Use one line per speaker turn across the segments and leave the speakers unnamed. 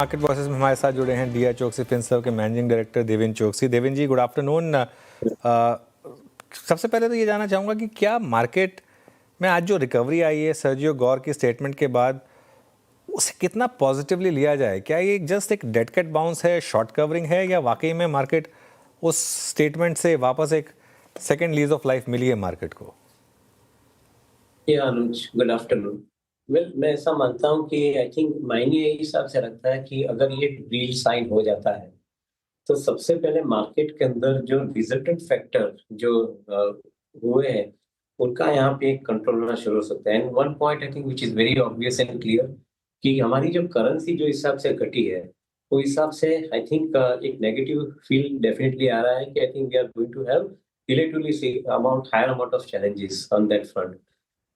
Market bosses में हमारे साथ जुड़े हैं डीआर चोकसी फिनसर्व के मैनेजिंग डायरेक्टर देवेंद्र चोकसी। देवेंद्र जी, गुड आफ्टरनून। सबसे पहले तो ये जानना चाहूँगा कि क्या मार्केट में आज जो रिकवरी आई है सर्जियो गौर की स्टेटमेंट के बाद, उसे कितना पॉजिटिवली लिया जाए? क्या ये जस्ट एक डेड कैट बाउंस है, शॉर्ट कवरिंग है, या वाकई में मार्केट उस स्टेटमेंट से वापस एक सेकेंड लीज ऑफ लाइफ मिली है मार्केट को?
अनुज, गुड आफ्टरनून। वेल, मैं ऐसा मानता हूँ कि आई थिंक मायने यही हिसाब से रखता है कि अगर ये डील साइन हो जाता है तो सबसे पहले मार्केट के अंदर जो रिजल्टेंट फैक्टर जो हुए हैं उनका यहाँ पे एक कंट्रोल होना शुरू हो सकता है। And one point I think which is very obvious and clear कि हमारी जो करेंसी जो हिसाब से घटी है वो हिसाब से आई थिंक एक नेगेटिव फील डेफिनेटली आ रहा है कि I think we are going to have relatively higher amount of challenges on that front.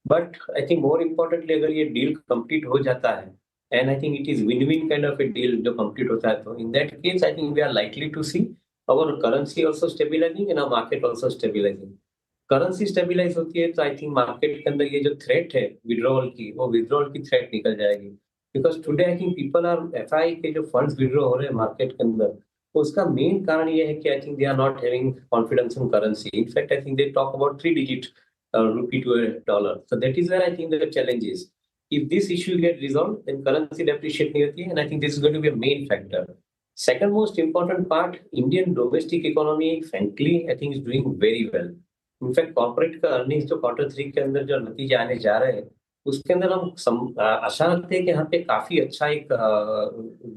But I think more importantly अगर ये डील कंप्लीट हो जाता है and I think it is win win kind of a deal जो complete होता है, तो in that case I think we are likely to see our currency also stabilizing and our market also stabilizing. Currency stabilize होती है तो I think market के अंदर ये जो थ्रेट है विड्रॉवल की, वो विड्रॉवल की थ्रेट निकल जाएगी। Because today I think people are FI के जो फंड्स विड्रॉ हो रहे हैं मार्केट के अंदर, उसका मेन कारण ये है कि I think they are not having confidence in currency. In fact I think they talk about 3 digit rupee to a dollar. So that is where I think the challenge is. If this issue get resolved, then currency depreciate नहीं होती है, and I think this is going to be a main factor. Second most important part, Indian domestic economy, frankly, I think is doing very well. In fact corporate का earnings जो Q3 के अंदर जो नतीजे आने जा रहे हैं उसके अंदर हम आशा रखते हैं कि यहाँ पे काफी अच्छा एक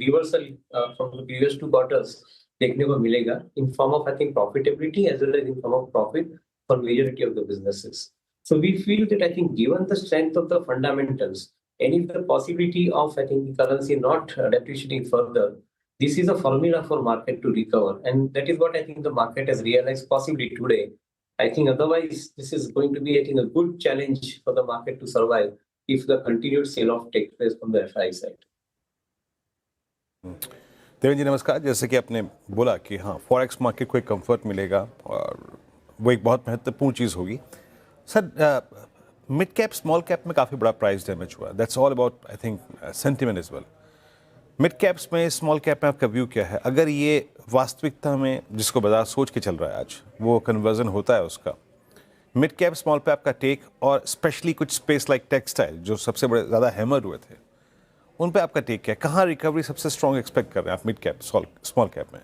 reversal from the previous 2 quarters देखने को मिलेगा in form of I think profitability as well as in form of profit for majority of the businesses. So we feel that I think given the strength of the fundamentals and if the possibility of I think the currency not depreciating further, this is a formula for market to recover, and that is what I think the market has realized possibly today. I think otherwise this is going to be I think a good challenge for the market to survive if the continued sell-off takes place from the FI side.
Devendra ji नमस्कार। जैसे कि आपने बोला कि हाँ, forex market को एक comfort मिलेगा और वो एक बहुत महत्वपूर्ण चीज़ होगी। Sir, mid cap small cap में काफ़ी बड़ा प्राइस डैमेज हुआ। That's all about I think sentiment as well. Mid caps में स्मॉल कैप में आपका व्यू क्या है? अगर ये वास्तविकता में जिसको बाजार सोच के चल रहा है आज, वो कन्वर्जन होता है उसका, मिड कैप स्मॉल कैप का टेक, और स्पेशली कुछ स्पेस लाइक टेक्सटाइल जो सबसे बड़े ज़्यादा हैमर हुए थे, उन पे आपका टेक क्या है? कहाँ रिकवरी सबसे स्ट्रॉन्ग एक्सपेक्ट कर रहे हैं आप मिड कैप स्मॉल कैप में?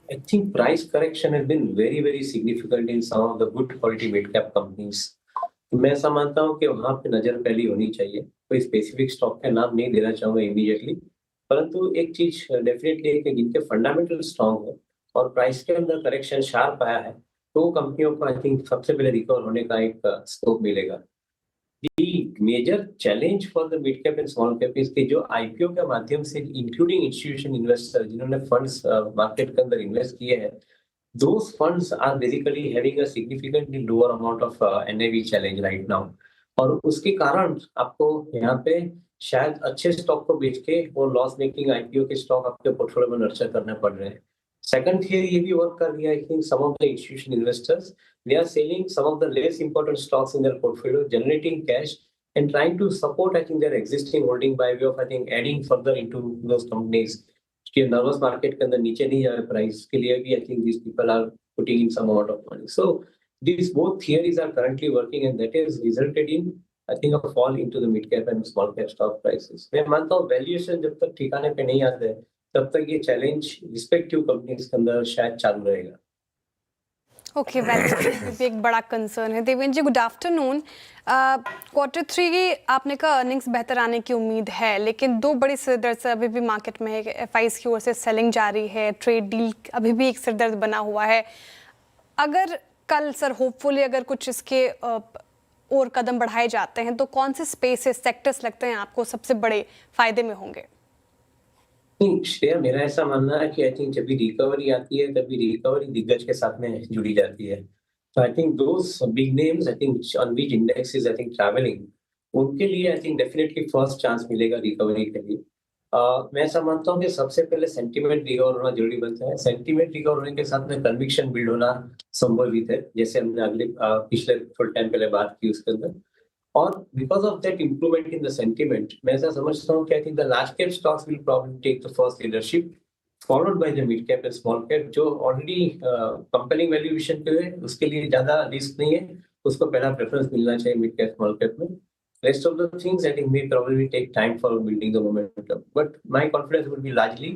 I think price correction has been very, very significant in some of the good quality mid-cap companies. मैं समझता हूँ कि वहाँ पे नजर पहली होनी चाहिए। कोई स्पेसिफिक स्टॉक का नाम नहीं देना चाहूँगा इमीडिएटली, परंतु एक चीज डेफिनेटली है कि जिनके फंडामेंटल स्ट्रॉन्ग है और प्राइस के अंदर करेक्शन शार्प आया है, तो कंपनियों को आई थिंक सबसे पहले रिकवर होने का एक स्कोप मिलेगा। Major challenge for the mid cap and small cap इसके जो आईपीओ के माध्यम से इंक्लूडिंग इंस्टीट्यूशन इन्वेस्टर जिन्होंने फंड्स मार्केट के अंदर इन्वेस्ट किए हैं, those funds are basically having a significantly lower amount of NAV challenge right now. और उसके कारण आपको यहाँ पे शायद अच्छे स्टॉक को बेच के वो लॉस मेकिंग आईपीओ के स्टॉक आपके पोर्टफोलियो में नर्चर करने पड़ रहे हैं। सेकंड थियरी ये भी वर्क कर रही है। I think some of the institution investors they are selling some of the less important stocks in their portfolio, generating cash and trying to support I think their existing holding by way of I think adding further into those companies. कि nervous market के अंदर नीचे नहीं जाए price के लिए भी I think these people are putting in some amount of money. So these both theories are currently working and that has resulted in I think a fall into the mid cap and small cap stock prices. मैं मानता हूँ valuation जब तक ठिकाने पे नहीं आते तब तक ये चैलेंज रिस्पेक्टिव कंपनीज के अंदर शायद चालू रहेगा।
ओके, वैल्यूएशन भी एक बड़ा कंसर्न है। देवेंद्र जी, गुड आफ्टरनून। Q3 आपने कहा अर्निंग्स बेहतर आने की उम्मीद है, लेकिन दो बड़ी सिरदर्द अभी भी मार्केट में है। एफआईज की ओर से सेलिंग जारी है, ट्रेड डील अभी भी एक सिरदर्द बना हुआ है। अगर कल सर होपफुली अगर कुछ इसके और कदम बढ़ाए जाते हैं तो कौन से स्पेसेस सेक्टर्स लगते हैं आपको सबसे बड़े फायदे में होंगे?
श्रेया, मेरा ऐसा मानना है कि आई थिंक जब भी रिकवरी आती है तभी रिकवरी दिग्गज के साथ में जुड़ी जाती है। तो आई think those big names I think on which indexes I think travelling, उनके लिए I think definitely first chance मिलेगा रिकवरी के लिए। मैं ऐसा मानता हूँ कि सबसे पहले सेंटीमेंट रिकवर होना जरूरी बनता है। सेंटीमेंट रिकवर होने के साथ में कन्विक्शन बिल्ड होना संभवित है, जैसे हमने पिछले फुल टाइम पहले बात की उसके अंदर। और because of that improvement in the sentiment मैं ऐसा समझता हूँ कि I think the large cap stocks will probably take the first leadership followed by the mid cap and small cap जो ऑलरेडी कंपेनिंग वैल्यूएशन पे है उसके लिए ज्यादा रिस्क नहीं है उसको पहला प्रेफरेंस मिलना चाहिए मिड कैप स्मॉल कैप में rest of the things I think may probably take time for building the momentum but my confidence would be largely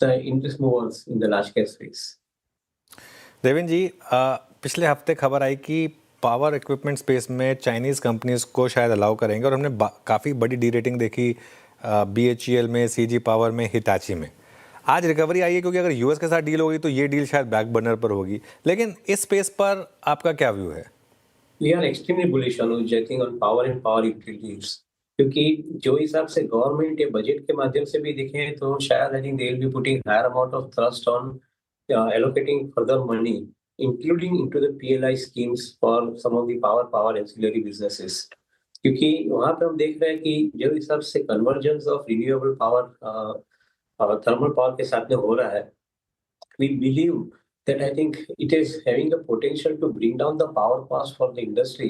the interest movers in the large cap space.
Devendra ji, पिछले हफ्ते खबर आई कि power equipment space में Chinese companies को शायद allow करेंगे और हमने काफ़ी बड़ी डी रेटिंग देखी BHEL में, CG पावर में, हिटाची में. आज रिकवरी आई है क्योंकि अगर यूएस के साथ डील होगी तो ये डील शायद बैक बर्नर पर होगी, लेकिन इस स्पेस पर आपका क्या व्यू है?
We are extremely bullish on I think on power and power utilities क्योंकि जो हिसाब से गवर्नमेंट के बजट के माध्यम से भी देखें तो शायद I think they will be putting higher amount of thrust on allocating further money including into the PLI schemes for some of the power ancillary businesses क्योंकि वहां पे हम देख रहे हैं कि जो हिसाब से convergence of renewable power thermal power के साथ में हो रहा है we believe that I think it is having the potential to bring down the power cost for the industry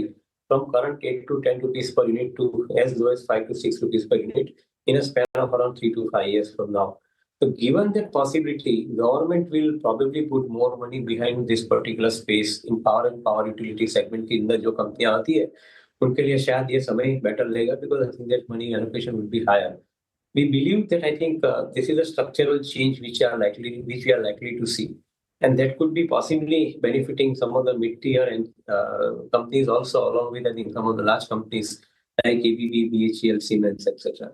from current 8 to 10 rupees per unit to as low as 5 to 6 rupees per unit in a span of around 3 to 5 years from now. So given that possibility, government will probably put more money behind this particular space in power and power utility segment के अंदर जो कंपनियां आती है उनके लिए शायद ये समय बेटर रहेगा because I think that money allocation will be higher. We believe that I think this is a structural change which we are likely to see, and that could be possibly benefiting some of the mid-tier and companies also, along with I think some of the large companies like ABB, BHEL, Siemens, etc.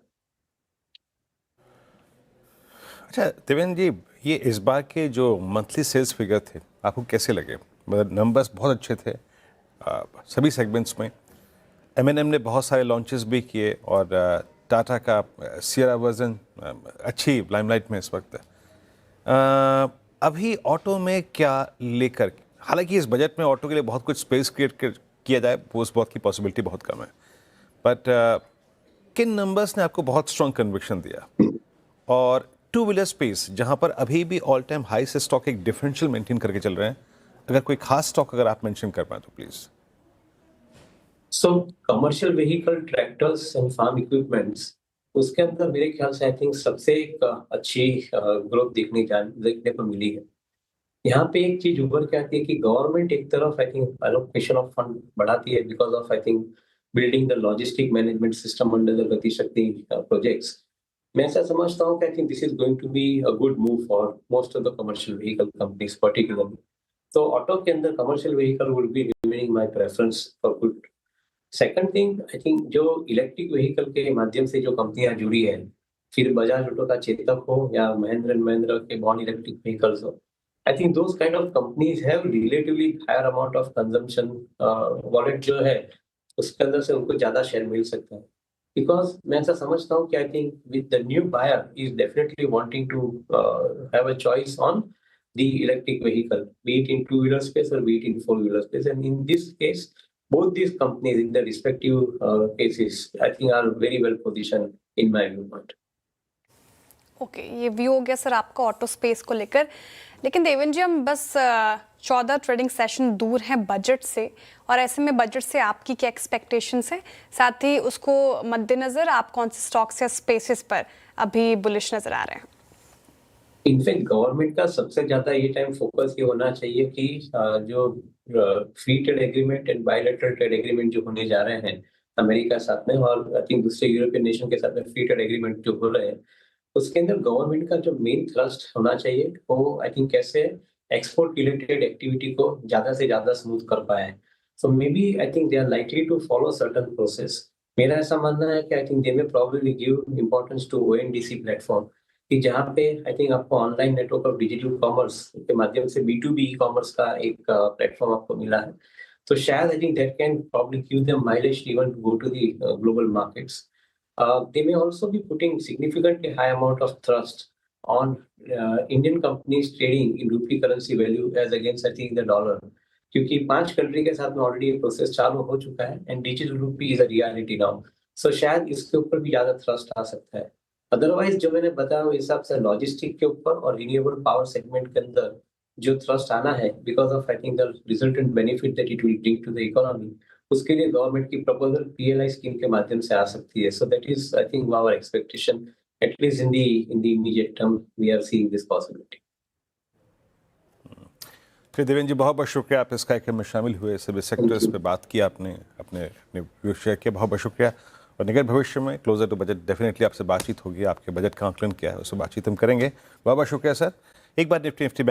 अच्छा देवेंद्र जी, ये इस बार के जो monthly sales figure थे आपको कैसे लगे? मतलब नंबर्स बहुत अच्छे थे सभी सेगमेंट्स में. M&M ने बहुत सारे लॉन्चेस भी किए और टाटा का सियरा वर्जन अच्छी लाइमलाइट में इस वक्त है. अभी ऑटो में क्या लेकर, हालांकि इस बजट में ऑटो के लिए बहुत कुछ स्पेस क्रिएट किया जाए उस बहुत की पॉसिबिलिटी बहुत कम है, बट किन नंबर्स ने आपको बहुत स्ट्रॉन्ग कन्विक्शन दिया? और टू व्हीलर स्पेस जहां पर अभी भी ऑल टाइम हाई से स्टॉक एक डिफरेंशियल मेंटेन करके चल रहे हैं, अगर कोई खास स्टॉक अगर आप मेंशन कर पाए तो please.
So commercial vehicle tractors and farm equipments उसके अंदर मेरे ख्याल से आई थिंक सबसे एक अच्छी ग्रोथ देखने को मिली है. यहाँ पे एक चीज उभर के आती है कि गवर्नमेंट एक तरफ I think allocation of fund बढ़ाती है because of I think building the logistic management system under the Gati Shakti projects. मैं ऐसा समझता हूँ कि I think this is going to be a good move for most of the commercial vehicle companies particularly. तो auto के अंदर commercial vehicle would be remaining my preference for good. Second thing I think जो electric vehicle के माध्यम से जो कंपनियां जुड़ी है, फिर बजाज ऑटो का चेतक हो या महिंद्रा एंड महिंद्रा के बॉन इलेक्ट्रिक व्हीकल्स हो, I think those kind of companies have relatively higher amount of consumption. Wallet जो है उसके अंदर से उनको ज्यादा शेयर मिल सकता है बिकॉज मैं ऐसा समझता हूँ कि I think with the new buyer is definitely wanting to have a choice on the electric vehicle, be it in two-wheeler space or be it in four-wheeler space. And in this case, both these companies in their respective cases, I think are very well positioned in my viewpoint.
Okay, ये view हो गया sir आपका auto space को लेकर. लेकिन देवेंद्र जी, हम बस 14 trading session दूर हैं बजट से, और ऐसे में बजट से आपकी क्या एक्सपेक्टेशंस हैं, साथ ही उसको मद्देनजर आप कौन से स्टॉक्स या स्पेसेस पर अभी बुलिश नजर आ रहे हैं?
इनफैक्ट गवर्नमेंट का सबसे ज्यादा ये टाइम फोकस ये होना चाहिए कि जो free trade agreement and bilateral trade agreement जो होने जा रहे हैं अमेरिका साथ में और आई थिंक दूसरे यूरोपियन नेशन के साथ में फ्री ट्रेड एग्रीमेंट जो हो रहे हैं, उसके अंदर गवर्नमेंट का जो मेन थ्रस्ट होना चाहिए वो आई थिंक कैसे एक्सपोर्ट रिलेटेड एक्टिविटी को ज्यादा से ज्यादा स्मूथ कर पाए. So maybe I think they are likely to follow certain process. मेरा ऐसा मानना है कि I think they may probably give importance to ONDC platform कि जहाँ पे आई थिंक आपको online network of digital commerce के माध्यम से B2B कॉमर्स का एक प्लेटफॉर्म आपको मिला है. तो शायद I think that can probably give them mileage even to go to the global markets. They may also be putting significantly high amount of thrust on Indian companies trading in rupee currency value as against I think the dollar. क्योंकि 5 country के साथ में already process चालू हो चुका है and digital rupee is a reality now. So शायद इसके ऊपर भी ज्यादा थ्रस्ट आ सकता है. अदरवाइज जो मैंने बताया उस हिसाब से लॉजिस्टिक के ऊपर और रिन्यूएबल पावर सेगमेंट के अंदर जो थ्रस्ट आना है because of I think the resultant benefit that it will bring to the economy, उसके लिए गवर्नमेंट की प्रपोजल PLI स्कीम के माध्यम से आ सकती है. So that is I think our expectation, at least in the immediate term we are seeing this possibility.
फिर देवेंद्र जी बहुत बहुत शुक्रिया, आप इस कार्यक्रम में शामिल हुए, सभी सेक्टर्स पे बात किया आपने, अपने व्यू शेयर किया, बहुत बहुत शुक्रिया. और निकट भविष्य में क्लोजर टू बजट डेफिनेटली आपसे बातचीत होगी, आपके बजट का आंकलन क्या है उससे बातचीत हम करेंगे. बहुत बहुत शुक्रिया सर. एक बार निफ्टी